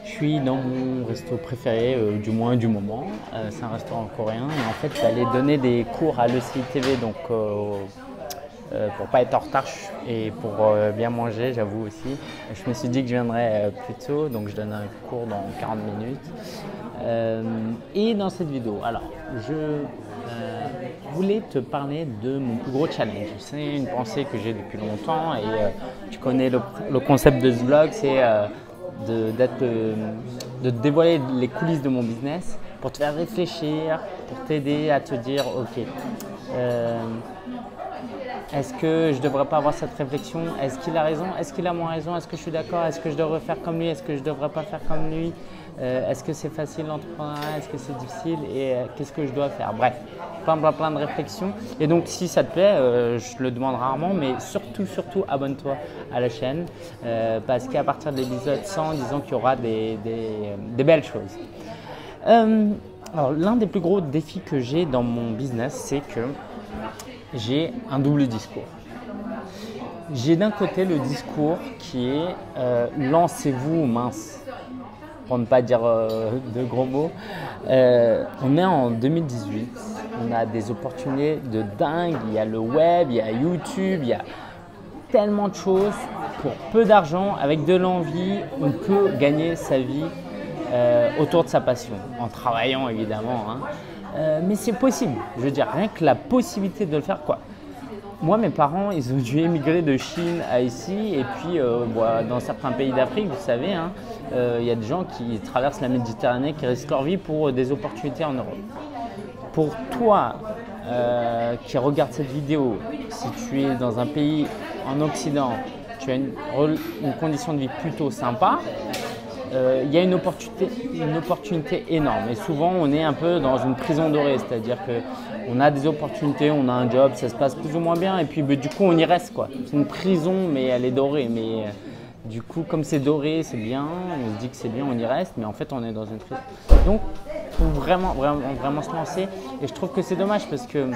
Je suis dans mon resto préféré, du moins du moment. C'est un restaurant coréen. Et en fait, je vais aller donner des cours à l'ECI TV, donc pour pas être en retard et pour bien manger, j'avoue aussi. Je me suis dit que je viendrais plus tôt, donc je donne un cours dans 40 minutes. Et dans cette vidéo, alors, je voulais te parler de mon plus gros challenge. C'est une pensée que j'ai depuis longtemps et tu connais le concept de ce vlog, c'est de te dévoiler les coulisses de mon business pour te faire réfléchir, pour t'aider à te dire ok, est-ce que je ne devrais pas avoir cette réflexion? Est-ce qu'il a raison? Est-ce qu'il a moins raison? Est-ce que je suis d'accord? Est-ce que je devrais faire comme lui? Est-ce que je ne devrais pas faire comme lui? Est-ce que c'est facile l'entrepreneuriat? Est-ce que c'est difficile? Et qu'est-ce que je dois faire? Bref, plein de réflexions. Et donc, si ça te plaît, je le demande rarement, mais surtout, abonne-toi à la chaîne parce qu'à partir de l'épisode 100, disons qu'il y aura des belles choses. Alors, l'un des plus gros défis que j'ai dans mon business, c'est que j'ai un double discours. J'ai d'un côté le discours qui est lancez-vous mince, pour ne pas dire de gros mots. On est en 2018, on a des opportunités de dingue, il y a le web, il y a YouTube, il y a tellement de choses. Pour peu d'argent, avec de l'envie, on peut gagner sa vie autour de sa passion, en travaillant évidemment. Mais c'est possible, je veux dire, rien que la possibilité de le faire, quoi. Moi, mes parents, ils ont dû émigrer de Chine à ici, et puis dans certains pays d'Afrique, vous savez, il y a des gens qui traversent la Méditerranée, qui risquent leur vie pour des opportunités en Europe. Pour toi qui regarde cette vidéo, si tu es dans un pays en Occident, tu as une condition de vie plutôt sympa, il y a une opportunité énorme. Et souvent, on est un peu dans une prison dorée, c'est-à-dire qu'on a des opportunités, on a un job, ça se passe plus ou moins bien, et puis du coup, on y reste, quoi. C'est une prison, mais elle est dorée. Mais du coup, comme c'est doré, c'est bien, on se dit que c'est bien, on y reste, mais en fait, on est dans une prison. Donc, il faut vraiment se lancer. Et je trouve que c'est dommage parce que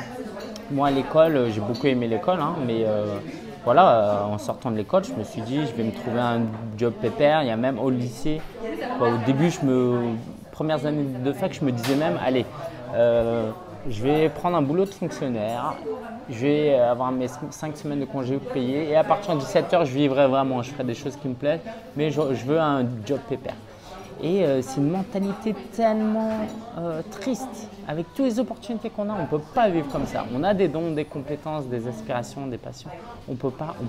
moi, à l'école, j'ai beaucoup aimé l'école, mais voilà, en sortant de l'école, je me suis dit, je vais me trouver un job pépère. Il y a même au lycée, au début, premières années de fac, je me disais même, allez, je vais prendre un boulot de fonctionnaire, je vais avoir mes 5 semaines de congés payés et à partir de 17 heures, je vivrai vraiment, je ferai des choses qui me plaisent, mais je veux un job pépère. Et c'est une mentalité tellement triste. Avec toutes les opportunités qu'on a, on ne peut pas vivre comme ça. On a des dons, des compétences, des aspirations, des passions. On ne peut pas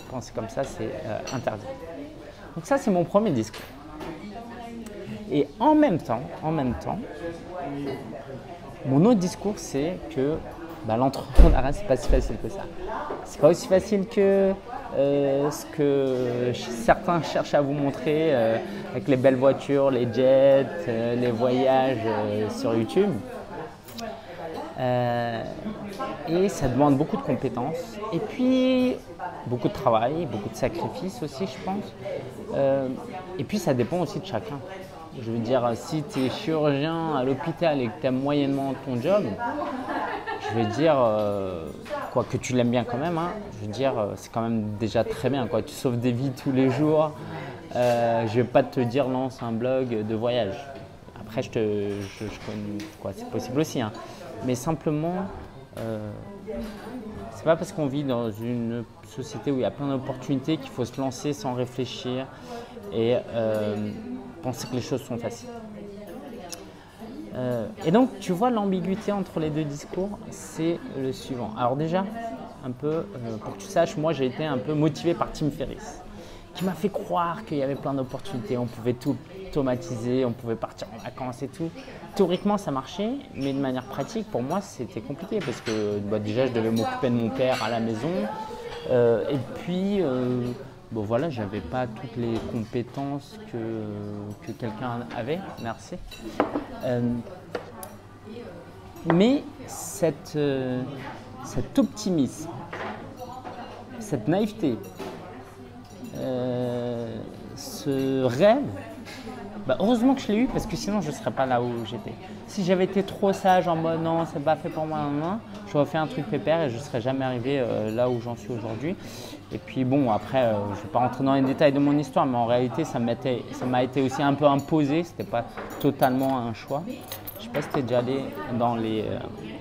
penser comme ça, c'est interdit. Donc ça, c'est mon premier discours. Et en même temps, mon autre discours, c'est que l'entrepreneuriat, c'est pas si facile que ça. C'est pas aussi facile que ce que certains cherchent à vous montrer avec les belles voitures, les jets, les voyages sur YouTube. Et ça demande beaucoup de compétences et puis beaucoup de travail, beaucoup de sacrifices aussi, je pense. Et puis ça dépend aussi de chacun. Je veux dire, si tu es chirurgien à l'hôpital et que tu aimes moyennement ton job, je veux dire, quoi que tu l'aimes bien quand même, je veux dire, c'est quand même déjà très bien, quoi. Tu sauves des vies tous les jours. Je ne vais pas te dire lance un blog de voyage. Après, je connais, quoi, c'est possible aussi, mais simplement, c'est pas parce qu'on vit dans une société où il y a plein d'opportunités qu'il faut se lancer sans réfléchir et penser que les choses sont faciles. Et donc, tu vois, l'ambiguïté entre les deux discours, c'est le suivant. Alors déjà, un peu, pour que tu saches, moi j'ai été un peu motivé par Tim Ferriss, qui m'a fait croire qu'il y avait plein d'opportunités, on pouvait tout automatiser, on pouvait partir en vacances et tout. Théoriquement, ça marchait, mais de manière pratique, pour moi, c'était compliqué parce que déjà, je devais m'occuper de mon père à la maison. Et puis, voilà, j'avais pas toutes les compétences que quelqu'un avait, merci. Mais cet optimisme, cette naïveté, ce rêve Bah, heureusement que je l'ai eu parce que sinon je ne serais pas là où j'étais. Si j'avais été trop sage en mode non, c'est pas fait pour moi, non, j'aurais fait un truc pépère et je ne serais jamais arrivé là où j'en suis aujourd'hui. Et puis bon, après, je ne vais pas rentrer dans les détails de mon histoire, mais en réalité, ça m'a été aussi un peu imposé, c'était pas totalement un choix. Je ne sais pas si tu es déjà allé dans les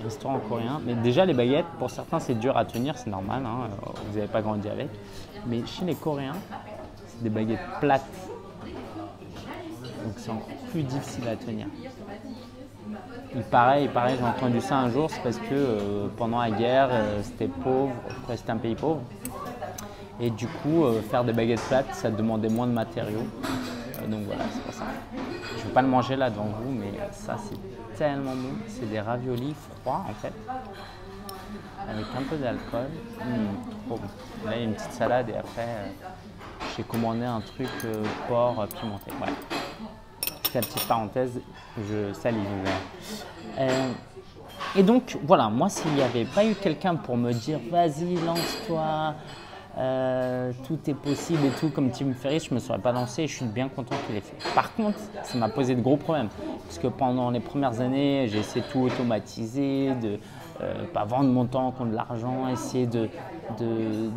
restaurants coréens, mais déjà les baguettes, pour certains c'est dur à tenir, c'est normal, hein, vous n'avez pas grandi avec. Mais chez les Coréens, c'est des baguettes plates. Donc c'est encore plus difficile à tenir. Il paraît, j'ai entendu ça un jour, c'est parce que pendant la guerre, c'était pauvre, c'était un pays pauvre. Et du coup, faire des baguettes plates, ça demandait moins de matériaux. Donc voilà, c'est pour ça. Je ne vais pas le manger là devant vous, mais ça c'est tellement bon. C'est des raviolis froids en fait, avec un peu d'alcool. Trop bon. Là il y a une petite salade et après j'ai commandé un truc porc pimenté. Ouais. La petite parenthèse, je salive. Et donc voilà, moi s'il n'y avait pas eu quelqu'un pour me dire vas-y lance-toi, tout est possible et tout, comme Tim Ferriss, je ne me serais pas lancé et je suis bien content qu'il ait fait. Par contre, ça m'a posé de gros problèmes parce que pendant les premières années, j'ai essayé de tout automatiser, de pas vendre mon temps contre de l'argent, essayer de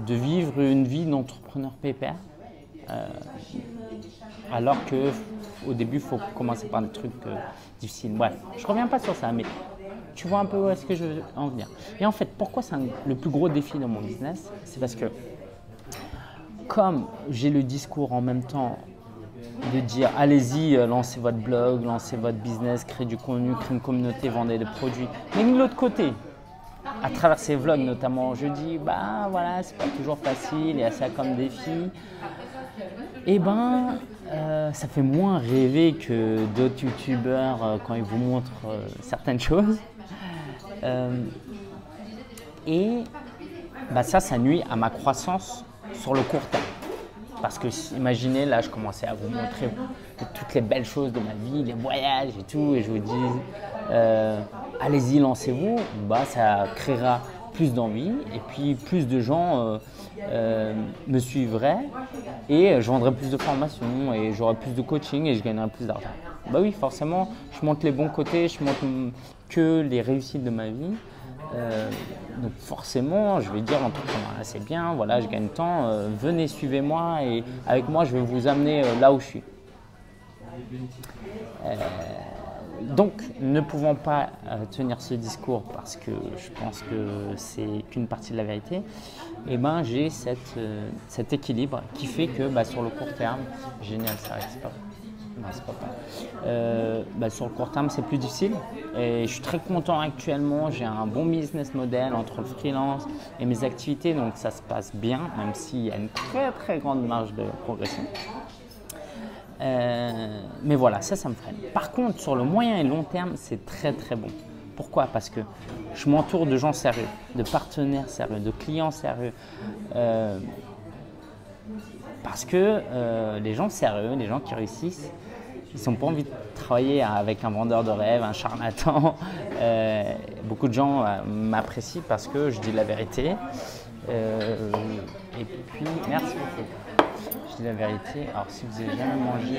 vivre une vie d'entrepreneur pépère. Alors qu'au début, il faut commencer par des trucs difficiles. Bref, je ne reviens pas sur ça, mais tu vois un peu où est-ce que je veux en venir. Et en fait, pourquoi c'est le plus gros défi dans mon business? C'est parce que comme j'ai le discours en même temps de dire allez-y, lancez votre blog, lancez votre business, créez du contenu, créez une communauté, vendez des produits. Mais de l'autre côté, à travers ces vlogs notamment, je dis bah voilà, c'est pas toujours facile, il y a ça comme défi. Et ben, ça fait moins rêver que d'autres youtubeurs quand ils vous montrent certaines choses. Et bah ça nuit à ma croissance sur le court terme. Parce que imaginez, là, je commençais à vous montrer toutes les belles choses de ma vie, les voyages et tout, et je vous dis, allez-y, lancez-vous, bah, ça créera plus d'envie, et puis plus de gens me suivraient, et je vendrais plus de formations, et j'aurais plus de coaching, et je gagnerais plus d'argent. Bah oui, forcément, je montre les bons côtés, je montre que les réussites de ma vie. Donc forcément, je vais dire entrepreneur, c'est bien, voilà, je gagne temps, venez, suivez-moi et avec moi, je vais vous amener là où je suis. Donc, ne pouvant pas tenir ce discours parce que je pense que c'est qu'une partie de la vérité, et ben, j'ai cet équilibre qui fait que bah, sur le court terme, génial, ça reste pas. Non, c'est pas bah, sur le court terme, c'est plus difficile et je suis très content actuellement. J'ai un bon business model entre le freelance et mes activités, donc ça se passe bien, même s'il y a une très très grande marge de progression. Mais voilà, ça me freine. Par contre, sur le moyen et long terme, c'est très très bon. Pourquoi? Parce que je m'entoure de gens sérieux, de partenaires sérieux, de clients sérieux. Parce que les gens sérieux, les gens qui réussissent, ils n'ont pas envie de travailler avec un vendeur de rêve, un charlatan. Beaucoup de gens m'apprécient parce que je dis la vérité. Et puis, merci beaucoup. Je dis la vérité. Alors, si vous n'avez jamais mangé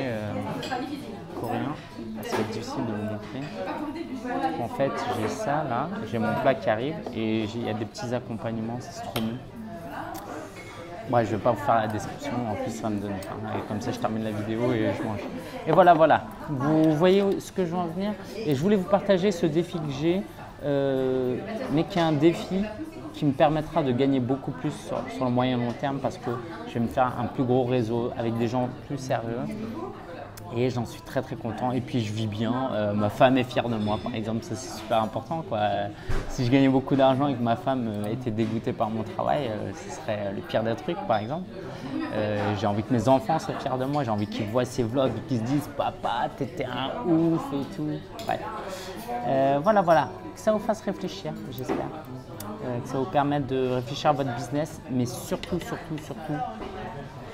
coréen, ça va être difficile de vous montrer. En fait, j'ai ça là, j'ai mon plat qui arrive et il y a des petits accompagnements, c'est trop bon. Moi, je ne vais pas vous faire la description, en plus ça me donne faim. Et comme ça, je termine la vidéo et je mange. Et voilà. Vous voyez ce que je veux en venir. Et je voulais vous partager ce défi que j'ai, mais qui est un défi qui me permettra de gagner beaucoup plus sur le moyen long terme parce que je vais me faire un plus gros réseau avec des gens plus sérieux. Et j'en suis très très content et puis je vis bien, ma femme est fière de moi par exemple, ça c'est super important quoi. Si je gagnais beaucoup d'argent et que ma femme était dégoûtée par mon travail, ce serait le pire des trucs par exemple. J'ai envie que mes enfants soient fiers de moi, j'ai envie qu'ils voient ces vlogs et qu'ils se disent papa t'étais un ouf et tout. Ouais. Voilà, que ça vous fasse réfléchir j'espère, que ça vous permette de réfléchir à votre business mais surtout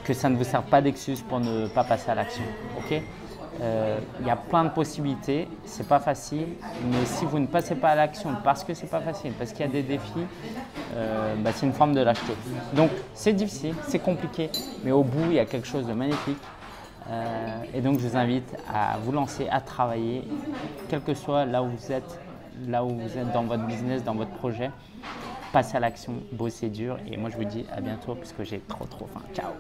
que ça ne vous serve pas d'excuse pour ne pas passer à l'action. Okay, y a plein de possibilités, c'est pas facile, mais si vous ne passez pas à l'action parce que c'est pas facile, parce qu'il y a des défis, bah, c'est une forme de lâcheté. Donc c'est difficile, c'est compliqué, mais au bout il y a quelque chose de magnifique. Et donc, je vous invite à vous lancer, à travailler, quel que soit là où vous êtes dans votre business, dans votre projet. Passez à l'action, bossez dur. Et moi, je vous dis à bientôt parce que j'ai trop faim. Ciao!